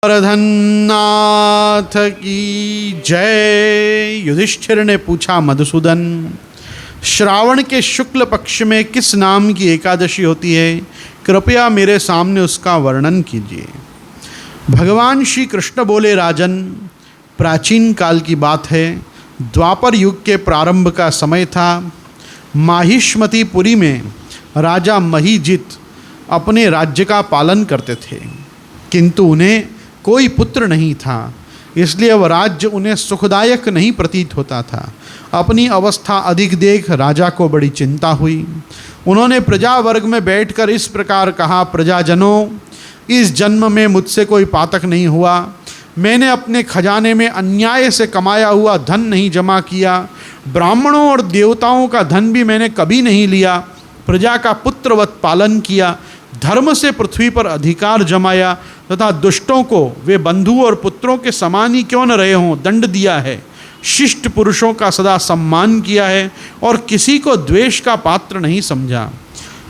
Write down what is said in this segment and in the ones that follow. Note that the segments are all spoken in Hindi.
वर्धन्नाथ की जय। युधिष्ठिर ने पूछा, मधुसूदन, श्रावण के शुक्ल पक्ष में किस नाम की एकादशी होती है? कृपया मेरे सामने उसका वर्णन कीजिए। भगवान श्री कृष्ण बोले, राजन, प्राचीन काल की बात है। द्वापर युग के प्रारंभ का समय था। माहिष्मतीपुरी में राजा महीजित अपने राज्य का पालन करते थे, किंतु उन्हें कोई पुत्र नहीं था, इसलिए वह राज्य उन्हें सुखदायक नहीं प्रतीत होता था। अपनी अवस्था अधिक देख राजा को बड़ी चिंता हुई। उन्होंने प्रजा वर्ग में बैठकर इस प्रकार कहा, प्रजाजनों, इस जन्म में मुझसे कोई पातक नहीं हुआ। मैंने अपने खजाने में अन्याय से कमाया हुआ धन नहीं जमा किया। ब्राह्मणों और देवताओं का धन भी मैंने कभी नहीं लिया। प्रजा का पुत्रवत पालन किया, धर्म से पृथ्वी पर अधिकार जमाया तथा दुष्टों को वे बंधु और पुत्रों के समान ही क्यों न रहे हों दंड दिया है। शिष्ट पुरुषों का सदा सम्मान किया है और किसी को द्वेष का पात्र नहीं समझा।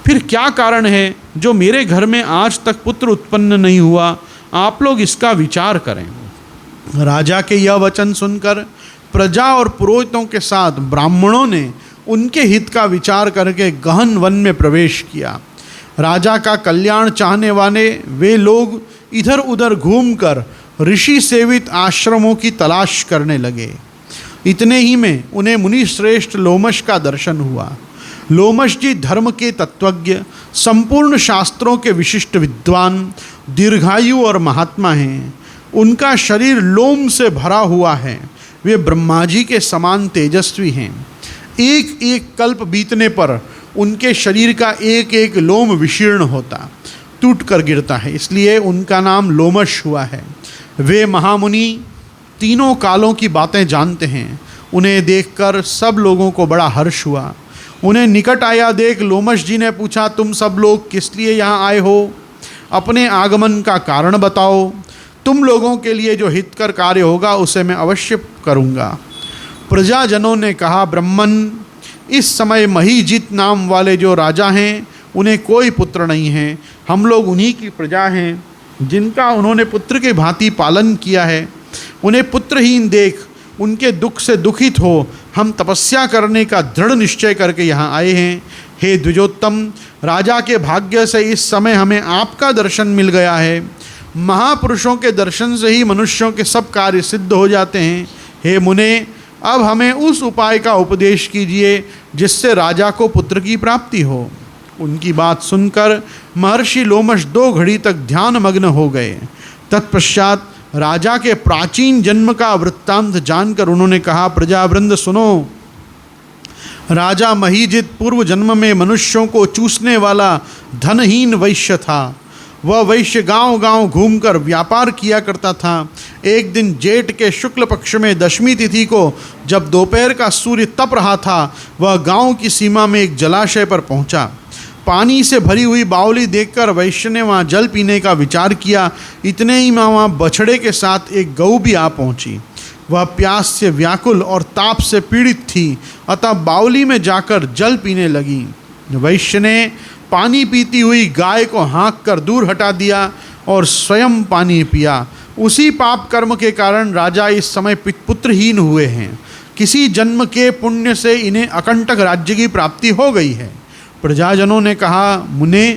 फिर क्या कारण है जो मेरे घर में आज तक पुत्र उत्पन्न नहीं हुआ? आप लोग इसका विचार करें। राजा के यह वचन सुनकर प्रजा और पुरोहितों के साथ ब्राह्मणों ने उनके हित का विचार करके गहन वन में प्रवेश किया। राजा का कल्याण चाहने वाले वे लोग इधर उधर घूमकर ऋषि सेवित आश्रमों की तलाश करने लगे। इतने ही में उन्हें मुनि श्रेष्ठ लोमश का दर्शन हुआ। लोमश जी धर्म के तत्वज्ञ, संपूर्ण शास्त्रों के विशिष्ट विद्वान, दीर्घायु और महात्मा हैं। उनका शरीर लोम से भरा हुआ है। वे ब्रह्मा जी के समान तेजस्वी हैं। एक एक कल्प बीतने पर उनके शरीर का एक एक लोम विशीर्ण होता, टूट कर गिरता है, इसलिए उनका नाम लोमश हुआ है। वे महामुनि तीनों कालों की बातें जानते हैं। उन्हें देखकर सब लोगों को बड़ा हर्ष हुआ। उन्हें निकट आया देख लोमश जी ने पूछा, तुम सब लोग किस लिए यहाँ आए हो? अपने आगमन का कारण बताओ। तुम लोगों के लिए जो हितकर कार्य होगा उसे मैं अवश्य करूँगा। प्रजाजनों ने कहा, ब्रह्मन, इस समय महीजित नाम वाले जो राजा हैं उन्हें कोई पुत्र नहीं है। हम लोग उन्हीं की प्रजा हैं जिनका उन्होंने पुत्र के भांति पालन किया है। उन्हें पुत्रहीन देख उनके दुख से दुखित हो हम तपस्या करने का दृढ़ निश्चय करके यहाँ आए हैं। हे द्विजोत्तम, राजा के भाग्य से इस समय हमें आपका दर्शन मिल गया है। महापुरुषों के दर्शन से ही मनुष्यों के सब कार्य सिद्ध हो जाते हैं। हे मुने, अब हमें उस उपाय का उपदेश कीजिए जिससे राजा को पुत्र की प्राप्ति हो। उनकी बात सुनकर महर्षि लोमश 2 घड़ी तक ध्यान मग्न हो गए। तत्पश्चात राजा के प्राचीन जन्म का वृत्तांत जानकर उन्होंने कहा, प्रजावृंद सुनो। राजा महीजित पूर्व जन्म में मनुष्यों को चूसने वाला धनहीन वैश्य था। वह वैश्य गांव गांव घूमकर व्यापार किया करता था। एक दिन जेठ के शुक्ल पक्ष में दशमी तिथि को जब दोपहर का सूर्य तप रहा था, वह गांव की सीमा में एक जलाशय पर पहुंचा। पानी से भरी हुई बावली देखकर वैश्य ने वहां जल पीने का विचार किया। इतने ही में वहाँ बछड़े के साथ एक गऊ भी आ पहुंची। वह प्यास से व्याकुल और ताप से पीड़ित थी, अतः बावली में जाकर जल पीने लगी। वैश्य ने पानी पीती हुई गाय को हाँक कर दूर हटा दिया और स्वयं पानी पिया। उसी पाप कर्म के कारण राजा इस समय पुत्रहीन हुए हैं। किसी जन्म के पुण्य से इन्हें अकंटक राज्य की प्राप्ति हो गई है। प्रजाजनों ने कहा, मुने,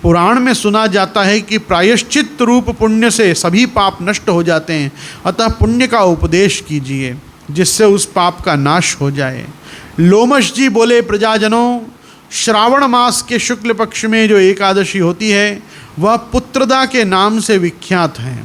पुराण में सुना जाता है कि प्रायश्चित रूप पुण्य से सभी पाप नष्ट हो जाते हैं, अतः पुण्य का उपदेश कीजिए जिससे उस पाप का नाश हो जाए। लोमश जी बोले, प्रजाजनों, श्रावण मास के शुक्ल पक्ष में जो एकादशी होती है वह पुत्रदा के नाम से विख्यात है।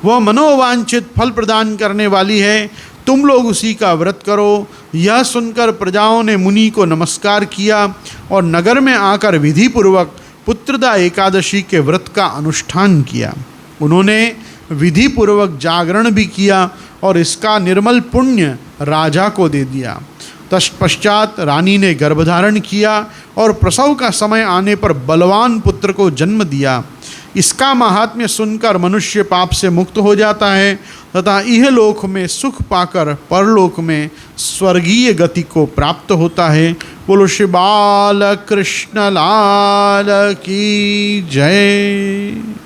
वह मनोवांछित फल प्रदान करने वाली है। तुम लोग उसी का व्रत करो। यह सुनकर प्रजाओं ने मुनि को नमस्कार किया और नगर में आकर विधिपूर्वक पुत्रदा एकादशी के व्रत का अनुष्ठान किया। उन्होंने विधिपूर्वक जागरण भी किया और इसका निर्मल पुण्य राजा को दे दिया। तत्पश्चात रानी ने गर्भधारण किया और प्रसव का समय आने पर बलवान पुत्र को जन्म दिया। इसका महात्म्य सुनकर मनुष्य पाप से मुक्त हो जाता है तथा इहलोक में सुख पाकर परलोक में स्वर्गीय गति को प्राप्त होता है। बोलो श्री बाल कृष्ण लाल की जय।